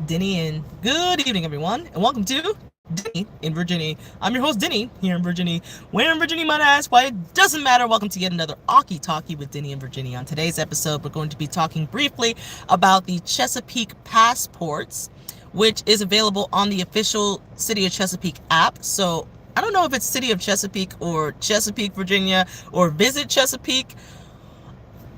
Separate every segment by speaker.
Speaker 1: Dinnie, and good evening, everyone, and welcome to Dinnie in Virginnie. I'm your host, Dinnie, here in Virginnie. Where in Virginnie, might I ask? Why, it doesn't matter. Welcome to yet another Awkkie Talkie with Dinnie and Virginnie. On today's episode, we're going to be talking briefly about the Chesapeake passports, which is available on the official City of Chesapeake app. So I don't know if it's City of Chesapeake or Chesapeake, Virginia, or Visit Chesapeake.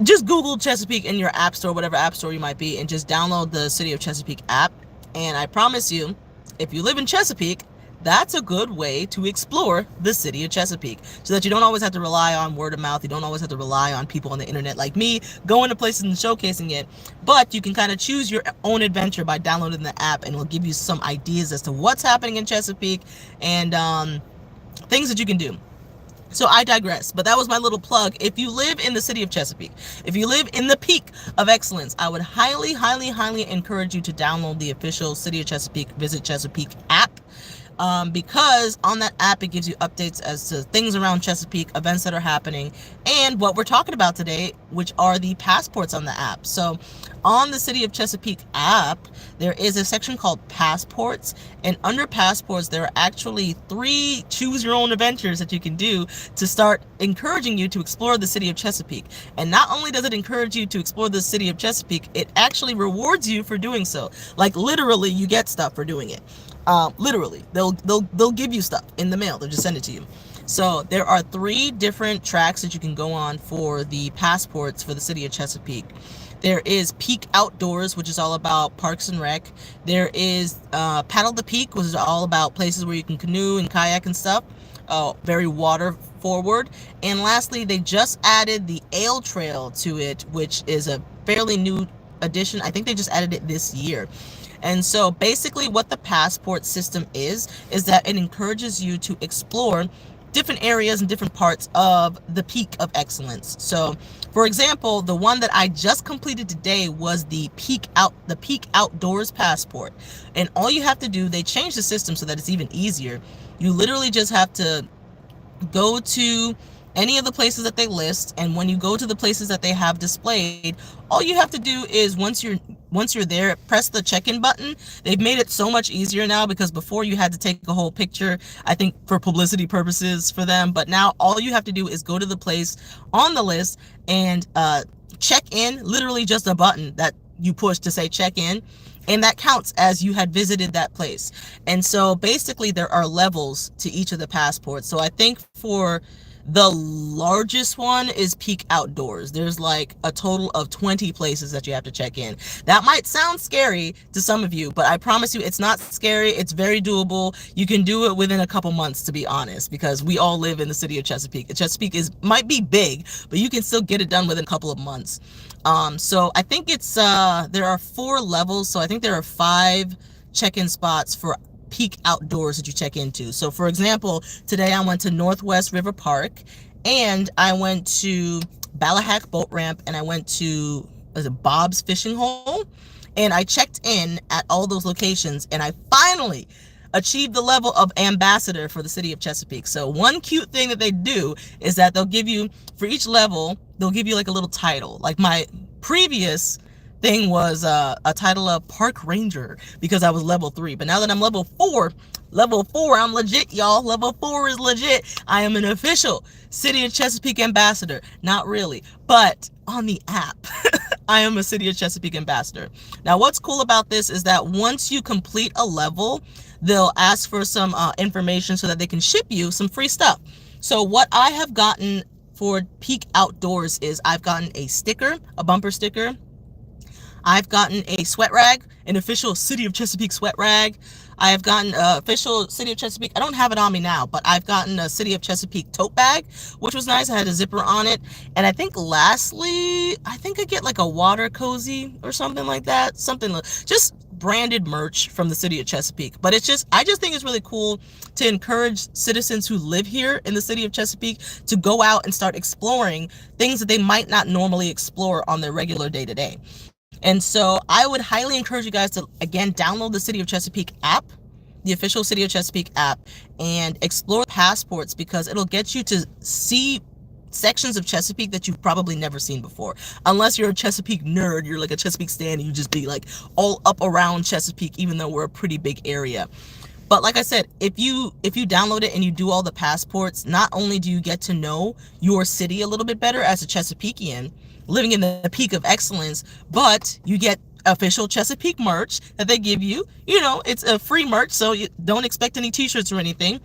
Speaker 1: Just Google Chesapeake in your app store, whatever app store you might be, and just download the City of Chesapeake app. And I promise you, if you live in Chesapeake, that's a good way to explore the City of Chesapeake, so that you don't always have to rely on word of mouth. You don't always have to rely on people on the internet like me going to places and showcasing it, but you can kind of choose your own adventure by downloading the app, and it'll give you some ideas as to what's happening in Chesapeake and things that you can do. So I digress, but that was my little plug. If you live in the City of Chesapeake, if you live in the peak of excellence, I would highly, highly, highly encourage you to download the official City of Chesapeake, Visit Chesapeake app. Because on that app, it gives you updates as to things around Chesapeake, events that are happening, and what we're talking about today, which are the passports on the app. So on the City of Chesapeake app, there is a section called passports, and under passports, there are actually 3 choose your own adventures that you can do to start encouraging you to explore the City of Chesapeake. And not only does it encourage you to explore the City of Chesapeake, it actually rewards you for doing so. Like literally, you get stuff for doing it. Literally, they'll give you stuff in the mail. They'll just send it to you. So there are 3 different tracks that you can go on for the passports for the City of Chesapeake. There is Peak Outdoors, which is all about parks and rec. There is Paddle the Peak, which is all about places where you can canoe and kayak and stuff. Very water forward. And lastly, they just added the Ale Trail to it, which is a fairly new addition. I think they just added it this year. And so basically what the passport system is that it encourages you to explore different areas and different parts of the peak of excellence. So for example, the one that I just completed today was the Peak Outdoors passport. And all you have to do, they changed the system so that it's even easier. You literally just have to go to any of the places that they list, and when you go to the places that they have displayed, all you have to do is once you're there, press the check-in button. They've made it so much easier now, because before you had to take a whole picture, I think for publicity purposes for them, but now all you have to do is go to the place on the list and check in. Literally just a button that you push to say check in, and that counts as you had visited that place. And so basically there are levels to each of the passports. So I think for the largest one is Peak Outdoors. There's like a total of 20 places that you have to check in. That might sound scary to some of you, but I promise you it's not scary. It's very doable. You can do it within a couple months, to be honest, because we all live in the City of Chesapeake. Chesapeake might be big, but you can still get it done within a couple of months. So I think it's there are 4 levels. So I think there are 5 check-in spots for Peak Outdoors that you check into. So for example, today I went to Northwest River Park, and I went to Ballahack Boat Ramp, and I went to Bob's Fishing Hole, and I checked in at all those locations, and I finally achieved the level of ambassador for the City of Chesapeake. So one cute thing that they do is that they'll give you, for each level, they'll give you like a little title. Like my previous thing was a title of Park Ranger, because I was level 3. But now that I'm level 4, I'm legit, y'all. Level 4 is legit. I am an official City of Chesapeake ambassador. Not really, but on the app, I am a City of Chesapeake ambassador. Now, what's cool about this is that once you complete a level, they'll ask for some information so that they can ship you some free stuff. So what I have gotten for Peak Outdoors is I've gotten a sticker, a bumper sticker. I've gotten a sweat rag, an official City of Chesapeake sweat rag. I have gotten an official City of Chesapeake. I don't have it on me now, but I've gotten a City of Chesapeake tote bag, which was nice. I had a zipper on it. And I think lastly, I get like a water cozy or something like that. Just branded merch from the City of Chesapeake. But I just think it's really cool to encourage citizens who live here in the City of Chesapeake to go out and start exploring things that they might not normally explore on their regular day-to-day. And so I would highly encourage you guys to, again, download the City of Chesapeake app, the official City of Chesapeake app, and explore passports, because it'll get you to see sections of Chesapeake that you've probably never seen before. Unless you're a Chesapeake nerd, you're like a Chesapeake stan, and you just be like all up around Chesapeake, even though we're a pretty big area. But like I said, if you download it and you do all the passports, not only do you get to know your city a little bit better as a Chesapeakean living in the peak of excellence, but you get official Chesapeake merch that they give you. You know, it's a free merch, so you don't expect any t-shirts or anything.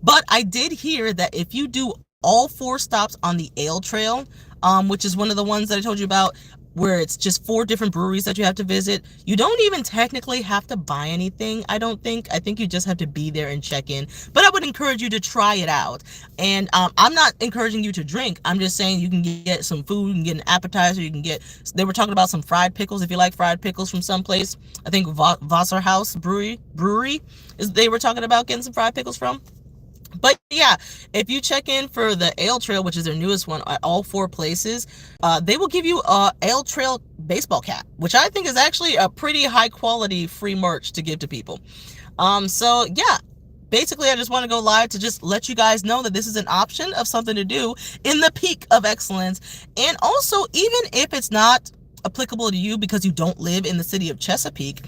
Speaker 1: But I did hear that if you do all 4 stops on the Ale Trail, which is one of the ones that I told you about, where it's just 4 different breweries that you have to visit, you don't even technically have to buy anything, I don't think. I think you just have to be there and check in. But I would encourage you to try it out. And I'm not encouraging you to drink. I'm just saying you can get some food, you can get an appetizer, you can get, they were talking about some fried pickles, if you like fried pickles from someplace. I think Wasserhaus Brewery is, they were talking about getting some fried pickles from. But yeah, if you check in for the Ale Trail, which is their newest one, at all 4 places, they will give you a Ale Trail baseball cap, which I think is actually a pretty high quality free merch to give to people. So yeah, basically I just want to go live to just let you guys know that this is an option of something to do in the peak of excellence. And also, even if it's not applicable to you because you don't live in the city of Chesapeake,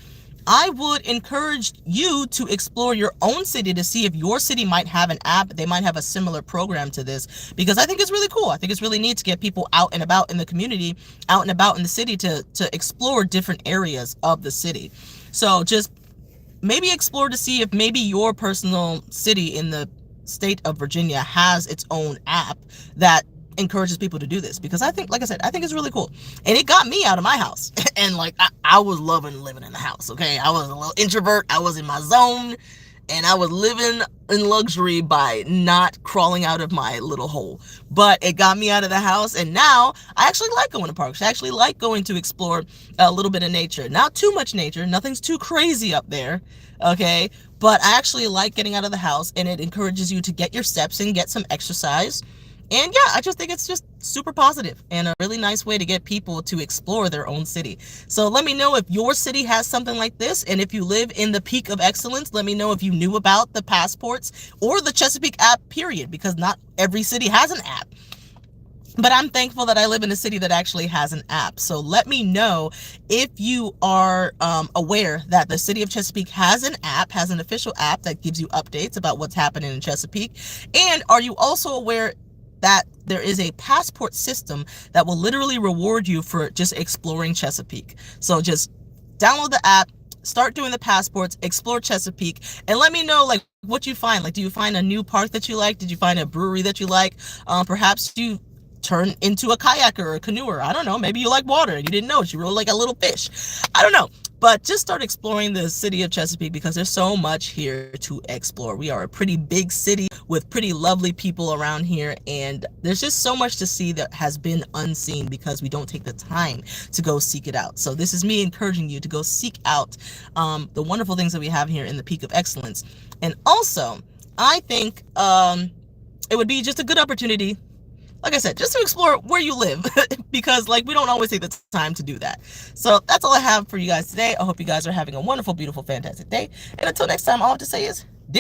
Speaker 1: I would encourage you to explore your own city to see if your city might have an app. They might have a similar program to this, because I think it's really cool. I think it's really neat to get people out and about in the community, out and about in the city to explore different areas of the city. So just maybe explore to see if maybe your personal city in the state of Virginia has its own app that encourages people to do this, because I think, like I said, I think it's really cool. And it got me out of my house. And like I was loving living in the house. Okay, I was a little introvert, I was in my zone, and I was living in luxury by not crawling out of my little hole. But it got me out of the house, and now I actually like going to parks. I actually like going to explore a little bit of nature. Not too much nature, nothing's too crazy up there, okay? But I actually like getting out of the house, and it encourages you to get your steps in, get some exercise. And yeah, I just think it's just super positive and a really nice way to get people to explore their own city. So let me know if your city has something like this. And if you live in the peak of excellence, let me know if you knew about the passports or the Chesapeake app, period, because not every city has an app. But I'm thankful that I live in a city that actually has an app. So let me know if you are aware that the city of Chesapeake has an app, has an official app that gives you updates about what's happening in Chesapeake. And are you also aware that there is a passport system that will literally reward you for just exploring Chesapeake? So just download the app, start doing the passports, explore Chesapeake, and let me know like what you find. Like, do you find a new park that you like? Did you find a brewery that you like? Perhaps you turn into a kayaker or a canoeer. I don't know. Maybe you like water and you didn't know it. You really like a little fish. I don't know. But just start exploring the city of Chesapeake, because there's so much here to explore. We are a pretty big city with pretty lovely people around here, and there's just so much to see that has been unseen because we don't take the time to go seek it out. So this is me encouraging you to go seek out the wonderful things that we have here in the peak of excellence. And also, I think it would be just a good opportunity, like I said, just to explore where you live, because like we don't always take the time to do that. So that's all I have for you guys today. I hope you guys are having a wonderful, beautiful, fantastic day. And until next time, all I have to say is